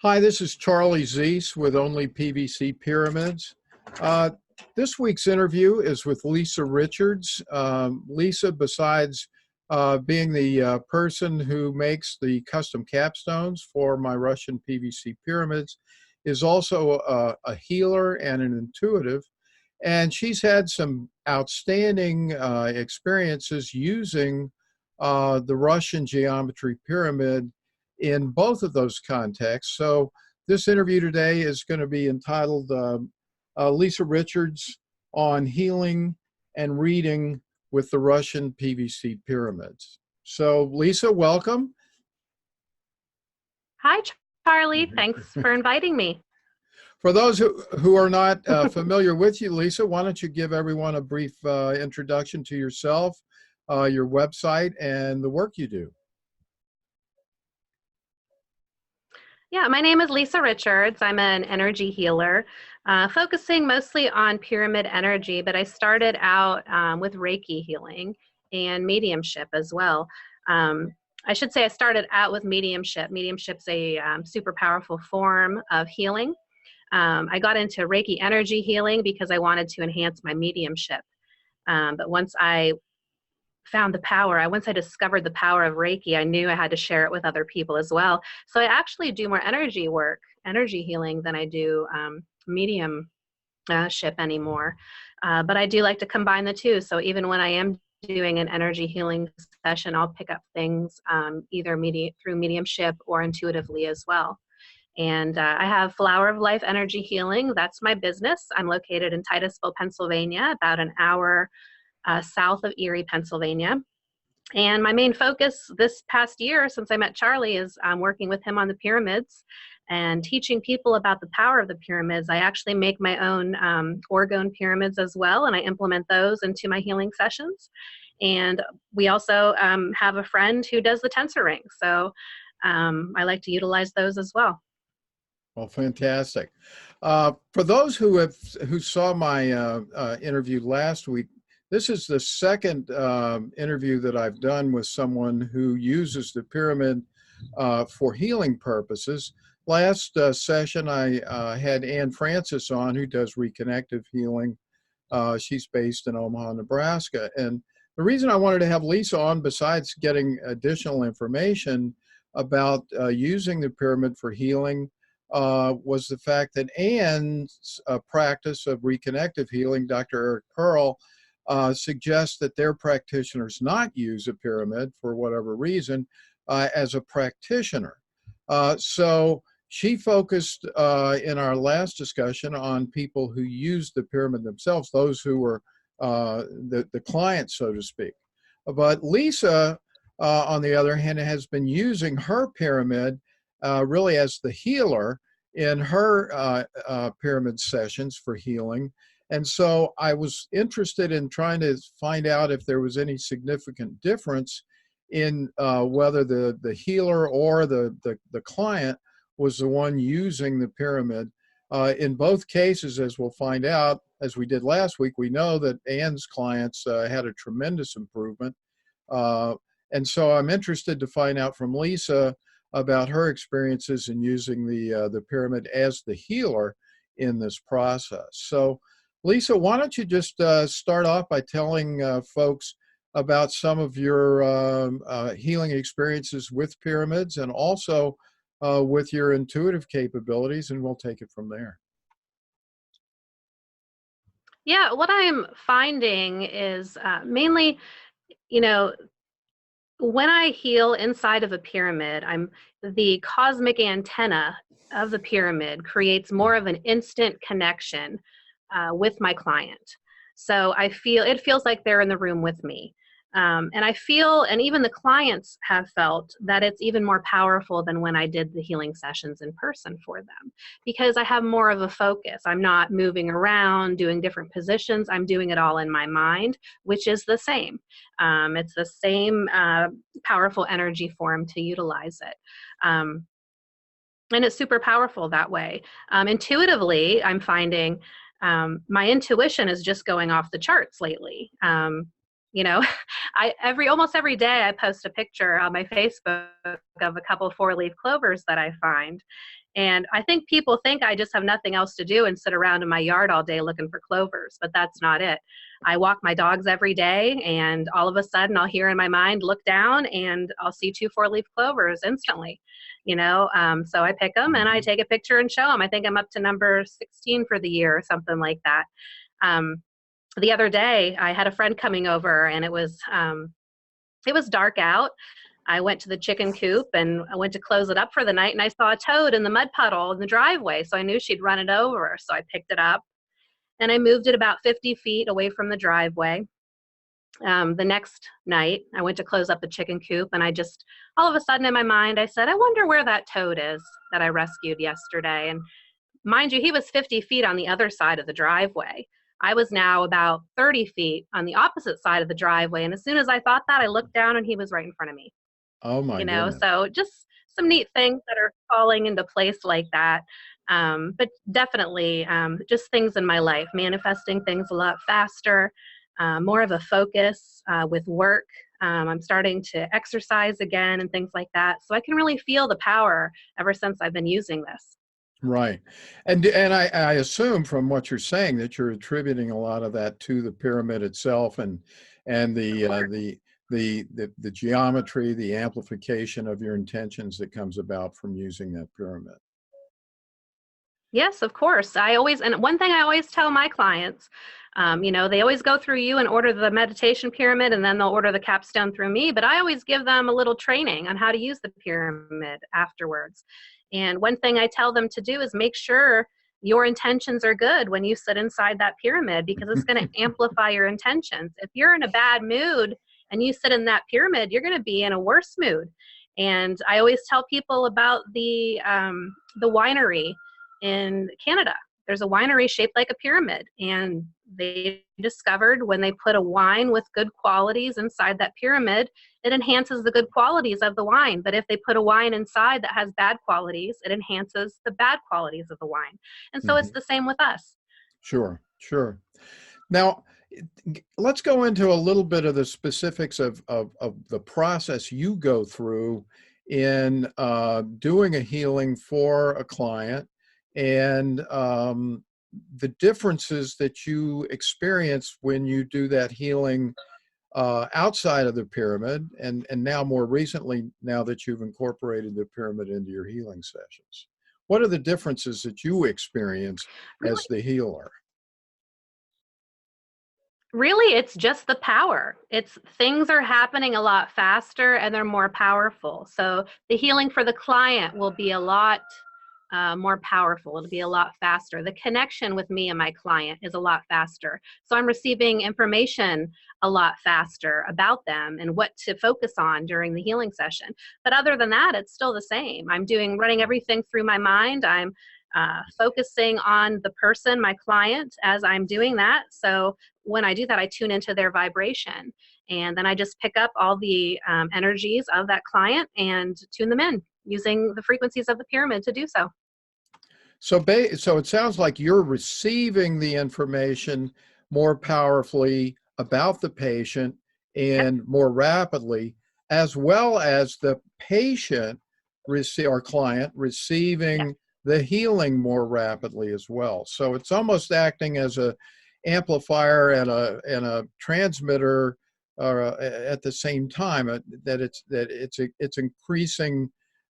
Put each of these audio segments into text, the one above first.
Hi, this is Charlie Zeiss with Only PVC Pyramids. Uh, this week's interview is with Lissa Richards. Lissa, besides being the person who makes the custom capstones for my Russian PVC pyramids, is also a healer and an intuitive. And she's had some outstanding experiences using the Russian geometry pyramid in both of those contexts. So this interview today is going to be entitled Lissa Richards on Healing and Reading with the Russian PVC Pyramids. So Lissa, welcome. Hi, Charlie. Thanks for inviting me. For those who are not familiar with you, Lissa, why don't you give everyone a brief introduction to yourself, your website, and the work you do? Yeah, my name is Lissa Richards. I'm an energy healer, focusing mostly on pyramid energy, but I started out with Reiki healing and mediumship as well. I should say I started out with mediumship. Mediumship's a super powerful form of healing. I got into Reiki energy healing because I wanted to enhance my mediumship. But once I once I discovered the power of Reiki, I knew I had to share it with other people as well. So I actually do more energy work, energy healing, than I do mediumship anymore. But I do like to combine the two. So even when I am doing an energy healing session, I'll pick up things either through mediumship or intuitively as well. And I have Flower of Life Energy Healing. That's my business. I'm located in Titusville, Pennsylvania, about an hour south of Erie, Pennsylvania. And my main focus this past year, since I met Charlie, is working with him on the pyramids and teaching people about the power of the pyramids. I actually make my own orgone pyramids as well, and I implement those into my healing sessions. And we also have a friend who does the tensor rings, so I like to utilize those as well. Well, fantastic. For those who saw my interview last week, this is the second interview that I've done with someone who uses the pyramid for healing purposes. Last session, I had Ann Francis on, who does reconnective healing. She's based in Omaha, Nebraska. And the reason I wanted to have Lissa on, besides getting additional information about using the pyramid for healing, was the fact that Ann's practice of reconnective healing, Dr. Eric Pearl, suggests that their practitioners not use a pyramid for whatever reason as a practitioner. So she focused in our last discussion on people who use the pyramid themselves, those who were the clients, so to speak. But Lissa, on the other hand, has been using her pyramid really as the healer in her pyramid sessions for healing. And so I was interested in trying to find out if there was any significant difference in whether the healer or the client was the one using the pyramid. In both cases, as we'll find out, as we did last week, we know that Ann's clients had a tremendous improvement. And so I'm interested to find out from Lissa about her experiences in using the pyramid as the healer in this process. So Lissa, why don't you just start off by telling folks about some of your healing experiences with pyramids and also with your intuitive capabilities, and we'll take it from there. Yeah, what I'm finding is mainly, when I heal inside of a pyramid, the cosmic antenna of the pyramid creates more of an instant connection with my client. So it feels like they're in the room with me. And I feel, and even the clients have felt, that it's even more powerful than when I did the healing sessions in person for them, because I have more of a focus. I'm not moving around, doing different positions. I'm doing it all in my mind, which is the same. It's the same powerful energy form to utilize it. And it's super powerful that way. Intuitively, I'm finding my intuition is just going off the charts lately. Almost every day I post a picture on my Facebook of a couple 4-leaf clovers that I find. And I think people think I just have nothing else to do and sit around in my yard all day looking for clovers, but that's not it. I walk my dogs every day, and all of a sudden I'll hear in my mind, look down, and I'll see 2 4-leaf clovers instantly. So I pick them and I Mhm. take a picture and show them. I think I'm up to number 16 for the year or something like that. Um, the other day I had a friend coming over, and it was dark out. I went to the chicken coop and I went to close it up for the night, and I saw a toad in the mud puddle in the driveway. So I knew she'd run it over. So I picked it up and I moved it about 50 feet away from the driveway. The next night, I went to close up the chicken coop, and all of a sudden in my mind, I said, I wonder where that toad is that I rescued yesterday. And mind you, he was 50 feet on the other side of the driveway. I was now about 30 feet on the opposite side of the driveway. And as soon as I thought that, I looked down and he was right in front of me. Oh my goodness. So just some neat things that are falling into place like that. But definitely just things in my life, manifesting things a lot faster, more of a focus with work. I'm starting to exercise again and things like that. So I can really feel the power ever since I've been using this. Right. And I assume from what you're saying that you're attributing a lot of that to the pyramid itself and Of course. the geometry, the amplification of your intentions that comes about from using that pyramid. Yes, of course. And one thing I always tell my clients, they always go through you and order the meditation pyramid, and then they'll order the capstone through me. But I always give them a little training on how to use the pyramid afterwards. And one thing I tell them to do is make sure your intentions are good when you sit inside that pyramid, because it's going to amplify your intentions. If you're in a bad mood and you sit in that pyramid, you're going to be in a worse mood. And I always tell people about the winery in Canada. There's a winery shaped like a pyramid, and they discovered when they put a wine with good qualities inside that pyramid, it enhances the good qualities of the wine. But if they put a wine inside that has bad qualities, it enhances the bad qualities of the wine. And so it's Mhm. the same with us. Sure, sure. Now, let's go into a little bit of the specifics of the process you go through in doing a healing for a client and the differences that you experience when you do that healing outside of the pyramid and now more recently, now that you've incorporated the pyramid into your healing sessions. What are the differences that you experience as Really, the healer? really, it's just the power. It's things are happening a lot faster and they're more powerful. So the healing for the client will be a lot more powerful. It'll be a lot faster. The connection with me and my client is a lot faster. So I'm receiving information a lot faster about them and what to focus on during the healing session. But other than that, it's still the same. Running everything through my mind. I'm focusing on the person, my client, as I'm doing that. So when I do that, I tune into their vibration. And then I just pick up all the energies of that client and tune them in using the frequencies of the pyramid to do so. So it sounds like you're receiving the information more powerfully about the patient Yep. and more rapidly, as well as the patient our client Yeah. receiving the healing more rapidly as well. So it's almost acting as a amplifier and a transmitter at the same time. It's increasing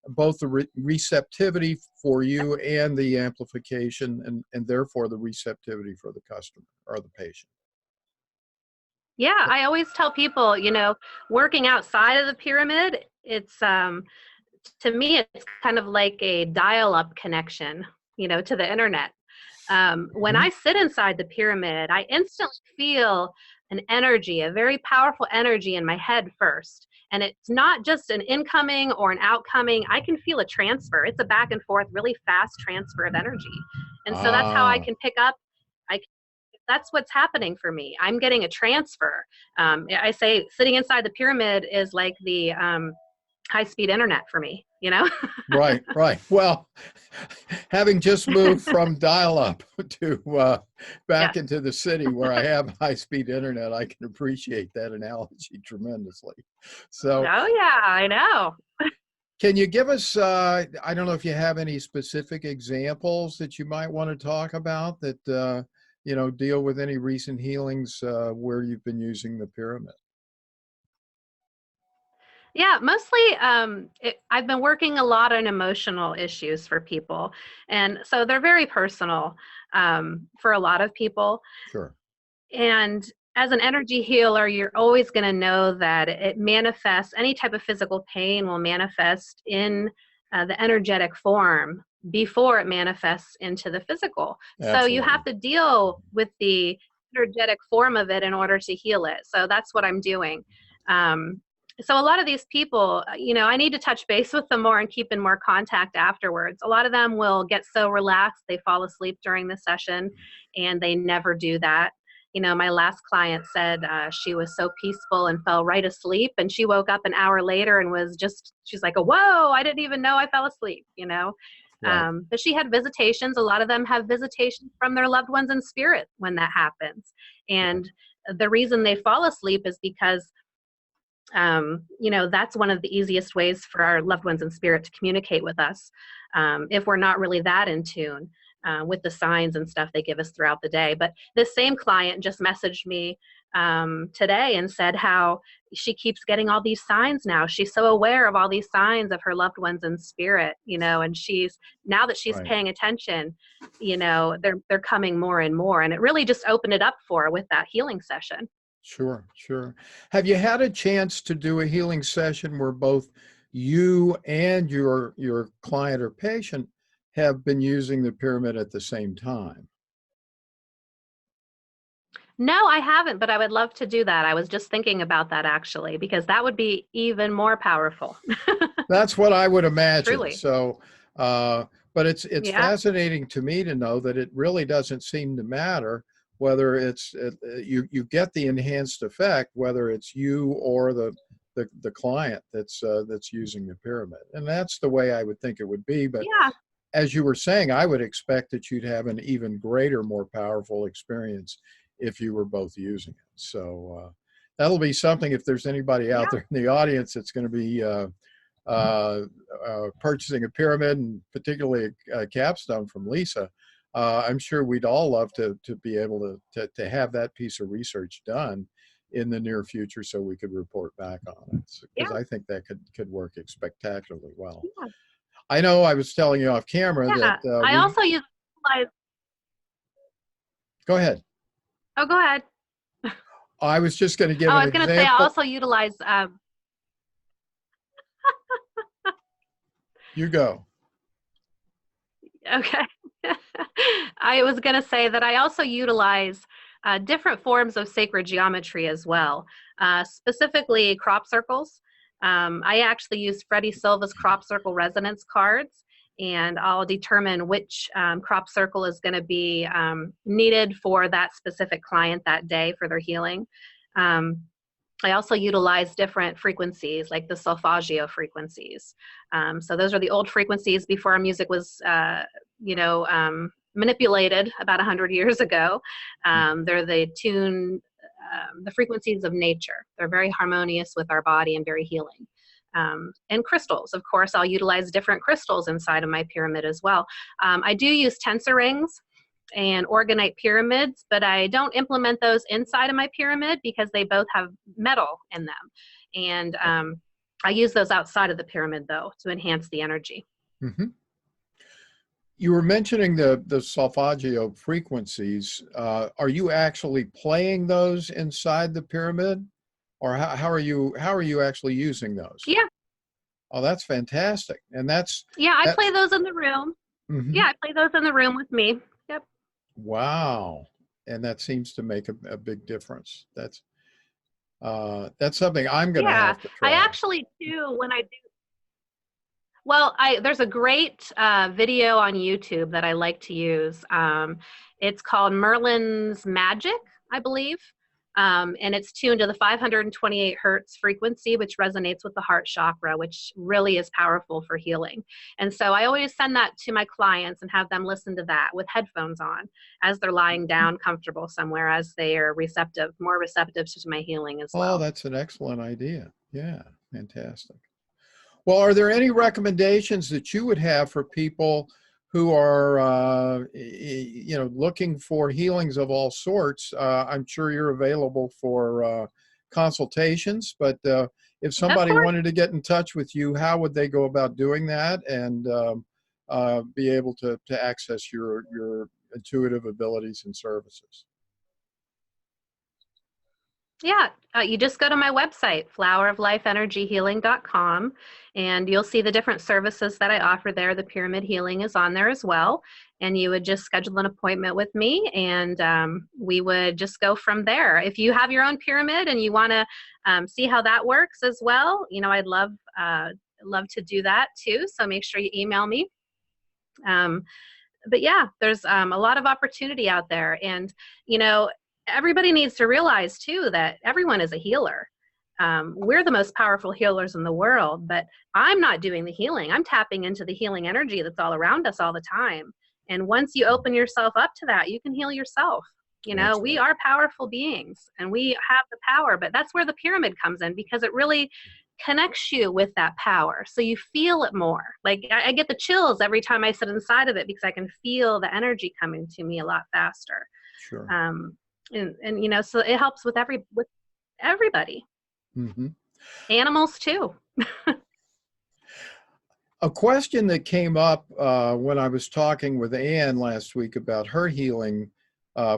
both the receptivity for you and the amplification and therefore the receptivity for the customer or the patient. Yeah. I always tell people, working outside of the pyramid, to me, it's kind of like a dial up connection, to the internet. When Mhm. I sit inside the pyramid, I instantly feel an energy, a very powerful energy in my head first. And it's not just an incoming or an outcoming. I can feel a transfer. It's a back and forth, really fast transfer of energy. And so that's how I Ah, can pick up. I That's what's happening for me. I'm getting a transfer. I say sitting inside the pyramid is like the high speed internet for me, you know? right, right. Well, having just moved from dial-up to back Yes. into the city where I have high-speed internet, I can appreciate that analogy tremendously. Oh, So, yeah, I know. Can you give us, I don't know if you have any specific examples that you might want to talk about that, deal with any recent healings where you've been using the pyramid? Yeah, mostly I've been working a lot on emotional issues for people. And so they're very personal for a lot of people. Sure. And as an energy healer, you're always going to know that it manifests, any type of physical pain will manifest in the energetic form before it manifests into the physical. So you have Absolutely. to deal with the energetic form of it in order to heal it. So that's what I'm doing. Um, so a lot of these people, I need to touch base with them more and keep in more contact afterwards. A lot of them will get so relaxed they fall asleep during the session, and they never do that. My last client said she was so peaceful and fell right asleep, and she woke up an hour later and she's like, whoa, I didn't even know I fell asleep. Right. But she had visitations. A lot of them have visitations from their loved ones in spirit when that happens. Right. And the reason they fall asleep is because that's one of the easiest ways for our loved ones in spirit to communicate with us, if we're not really that in tune with the signs and stuff they give us throughout the day. But this same client just messaged me today and said how she keeps getting all these signs now. She's so aware of all these signs of her loved ones in spirit, and now that she's Right. paying attention, they're coming more and more. And it really just opened it up for her with that healing session. Sure, sure. Have you had a chance to do a healing session where both you and your client or patient have been using the pyramid at the same time? No, I haven't, but I would love to do that. I was just thinking about that actually, because that would be even more powerful. That's what I would imagine. Truly. So, uh, but it's Yeah. fascinating to me to know that it really doesn't seem to matter whether you get the enhanced effect, whether it's you or the client that's using the pyramid, and that's the way I would think it would be. But Yeah. as you were saying, I would expect that you'd have an even greater, more powerful experience if you were both using it. So that'll be something. If there's anybody out Yeah. there in the audience that's going to be uh, purchasing a pyramid, and particularly a capstone from Lissa, I'm sure we'd all love to be able to have that piece of research done in the near future so we could report back on it, because Yeah. I think that could work spectacularly well. Yeah. I know I was telling you off camera that Yeah. I we also utilize, go ahead. oh, go ahead. I was just going to Oh, give I an was going to say, I example. also utilize, You go. okay. I was going to say that I also utilize different forms of sacred geometry as well, specifically crop circles. I actually use Freddie Silva's crop circle resonance cards, and I'll determine which crop circle is going to be needed for that specific client that day for their healing. Um, I also utilize different frequencies, like the solfeggio frequencies. So those are the old frequencies before our music was, manipulated about 100 years ago. They're the frequencies of nature. They're very harmonious with our body and very healing. And crystals, of course, I'll utilize different crystals inside of my pyramid as well. I do use tensor rings and organite pyramids, but I don't implement those inside of my pyramid because they both have metal in them. And I use those outside of the pyramid, though, to enhance the energy. Mm-hmm. You were mentioning the solfeggio frequencies. Are you actually playing those inside the pyramid, or how are you actually using those? Yeah, Oh, that's fantastic, and yeah, I that. play those in the room. Yeah, Mhm. I play those in the room with me. Yep. Wow, and that seems to make a big difference. That's something I'm going to Yeah, have to I try. actually too when I do. Well, there's a great video on YouTube that I like to use. It's called Merlin's Magic, I believe. And it's tuned to the 528 hertz frequency, which resonates with the heart chakra, which really is powerful for healing. And so I always send that to my clients and have them listen to that with headphones on as they're lying down comfortable somewhere, as they are more receptive to my healing as Oh, well. that's an excellent idea. Yeah, fantastic. Well, are there any recommendations that you would have for people who are, looking for healings of all sorts? I'm sure you're available for consultations, but if Of somebody course. wanted to get in touch with you, how would they go about doing that and be able to access your intuitive abilities and services? Yeah, you just go to my website, floweroflifeenergyhealing.com, and you'll see the different services that I offer there. The pyramid healing is on there as well. And you would just schedule an appointment with me, and we would just go from there. If you have your own pyramid and you want to see how that works as well, I'd love to do that too. So make sure you email me. Um, but yeah, there's a lot of opportunity out there. And, you know, everybody needs to realize too that everyone is a healer. We're the most powerful healers in the world, but I'm not doing the healing. I'm tapping into the healing energy that's all around us all the time. And once you open yourself up to that, you can heal yourself. That's We right. are powerful beings and we have the power, but that's where the pyramid comes in because it really connects you with that power. So you feel it more. Like I get the chills every time I sit inside of it because I can feel the energy coming to me a lot faster. Sure. Um, and so it helps with everybody, Hmm. animals too. A question that came up when I was talking with Ann last week about her healing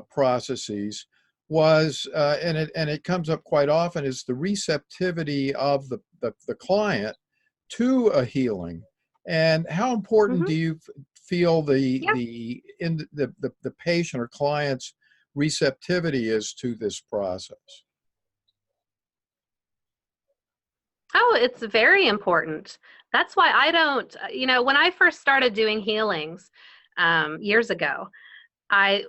processes was, and it comes up quite often, is the receptivity of the client to a healing, and how important Hmm. do you feel Yeah. the patient or client's receptivity is to this process? Oh, it's very important. That's why I don't, when I first started doing healings years ago, I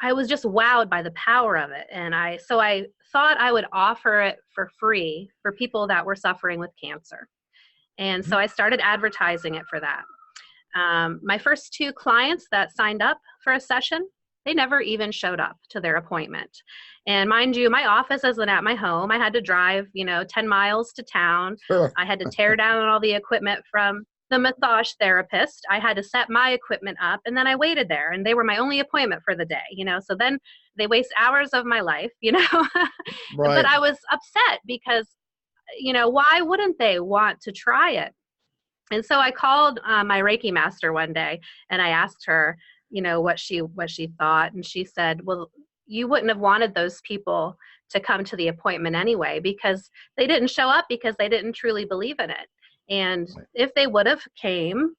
I was just wowed by the power of it. And I thought I would offer it for free for people that were suffering with cancer. And so Mhm. I started advertising it for that. My first two clients that signed up for a session, they never even showed up to their appointment. And mind you, my office isn't at my home. I had to drive, 10 miles to town. Sure. I had to tear down all the equipment from the massage therapist. I had to set my equipment up and then I waited there and they were my only appointment for the day. So then they waste hours of my life. But Right. I was upset because, why wouldn't they want to try it? And so I called my Reiki master one day and I asked her, what she thought, and she said, "Well, you wouldn't have wanted those people to come to the appointment anyway because they didn't show up because they didn't truly believe in it. And Right. if they would have came,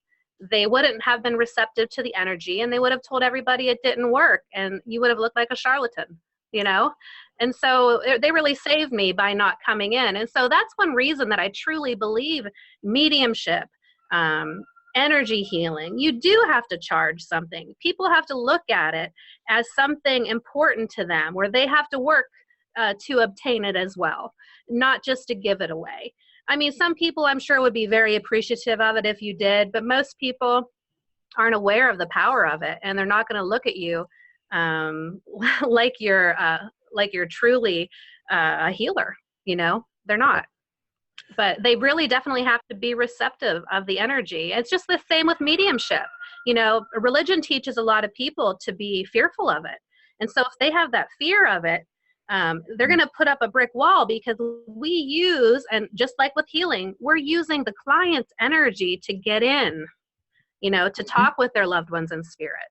they wouldn't have been receptive to the energy and they would have told everybody it didn't work and you would have looked like a charlatan, you know? And so they really saved me by not coming in. And so that's one reason that I truly believe mediumship, um, energy healing, you do have to charge something. People have to look at it as something important to them where they have to work to obtain it as well, not just to give it away. I mean, some people I'm sure would be very appreciative of it if you did, but most people aren't aware of the power of it and they're not going to look at you um, like you're truly a healer. They're not, but they really definitely have to be receptive of the energy. It's just the same with mediumship. Religion teaches a lot of people to be fearful of it. And so if they have that fear of it, they're going to put up a brick wall because we use, and just like with healing, we're using the client's energy to get in, to Mhm. talk with their loved ones in spirit.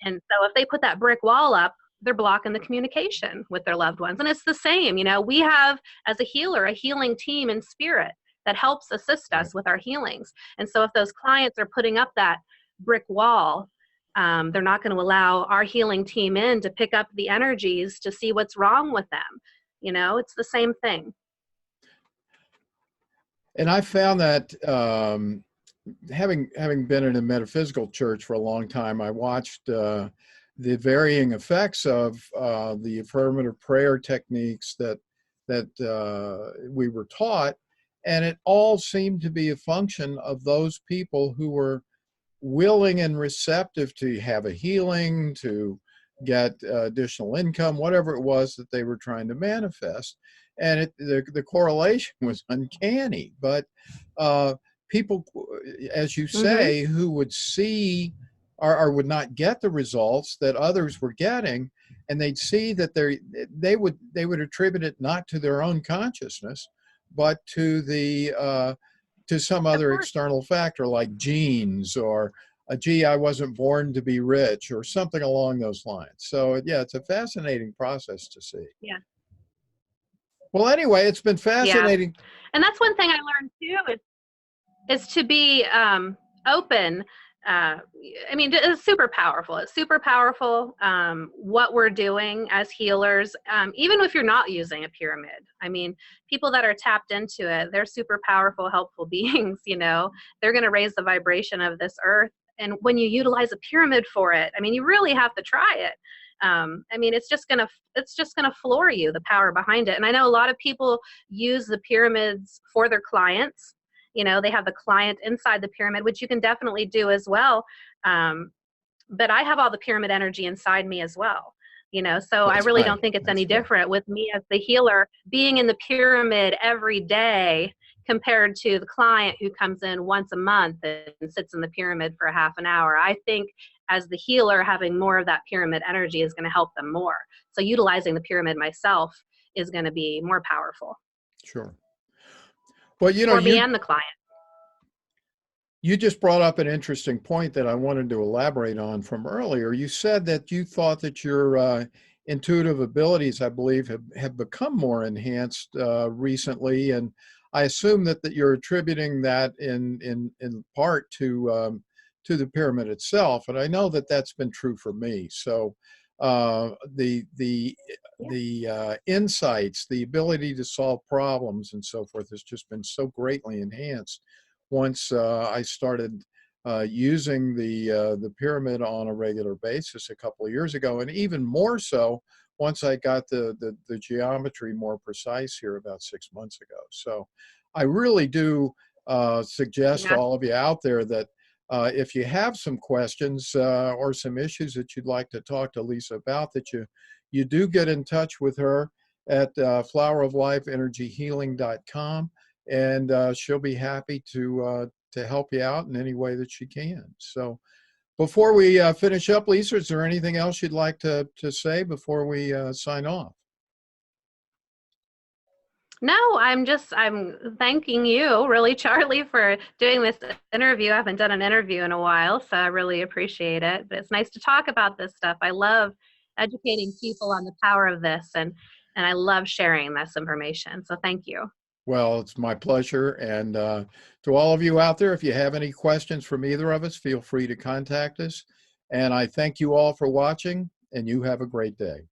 And so if they put that brick wall up, they're blocking the communication with their loved ones. And it's the same, we have, as a healer, a healing team in spirit that helps assist Right. us with our healings. And so if those clients are putting up that brick wall, they're not going to allow our healing team in to pick up the energies to see what's wrong with them. It's the same thing. And I found that having been in a metaphysical church for a long time, I watched the varying effects of the affirmative prayer techniques that we were taught, and it all seemed to be a function of those people who were willing and receptive to have a healing, to get additional income, whatever it was that they were trying to manifest. And the correlation was uncanny. But uh, people, as you Mm-hmm. say, who would see or would not get the results that others were getting, and they'd see that they would attribute it not to their own consciousness, but to the to some Of other course. external factor like genes or gee, I wasn't born to be rich or something along those lines. So yeah, it's a fascinating process to see. Yeah. Well, anyway, it's been Yeah. fascinating. And that's one thing I learned too is to be open. Uh, I mean, it's super powerful. It's super powerful what we're doing as healers, even if you're not using a pyramid. I mean, people that are tapped into it, they're super powerful, helpful beings. You know, they're going to raise the vibration of this earth. And when you utilize a pyramid for it, I mean, you really have to try it. I mean, it's just gonna floor you, the power behind it. And I know a lot of people use the pyramids for their clients. You know, they have the client inside the pyramid, which you can definitely do as well. um, but I have all the pyramid energy inside me as well. You know, so I That's really don't right. think it's That's any right. different with me as the healer being in the pyramid every day compared to the client who comes in once a month and sits in the pyramid for a half an hour. I think as the healer, having more of that pyramid energy is going to help them more. So utilizing the pyramid myself is going to be more powerful Sure. But for me and the client. you just brought up an interesting point that I wanted to elaborate on from earlier. You said that you thought that your intuitive abilities, I believe, have become more enhanced recently, and I assume that you're attributing that in part to the pyramid itself. And I know that that's been true for me. So the Yeah. insights, the ability to solve problems, and so forth has just been so greatly enhanced once I started using the pyramid on a regular basis a couple of years ago, and even more so once I got the geometry more precise here about 6 months ago. So I really do suggest to Yeah. all of you out there that if you have some questions or some issues that you'd like to talk to Lissa about, that you do get in touch with her at floweroflifeenergyhealing.com, and she'll be happy to help you out in any way that she can. So before we finish up, Lissa, is there anything else you'd like to say before we sign off? No, I'm thanking you, really, Charlie, for doing this interview. I haven't done an interview in a while, so I really appreciate it. But it's nice to talk about this stuff. I love educating people on the power of this, and I love sharing this information. So thank you. Well, it's my pleasure. And to all of you out there, if you have any questions from either of us, feel free to contact us. And I thank you all for watching, and you have a great day.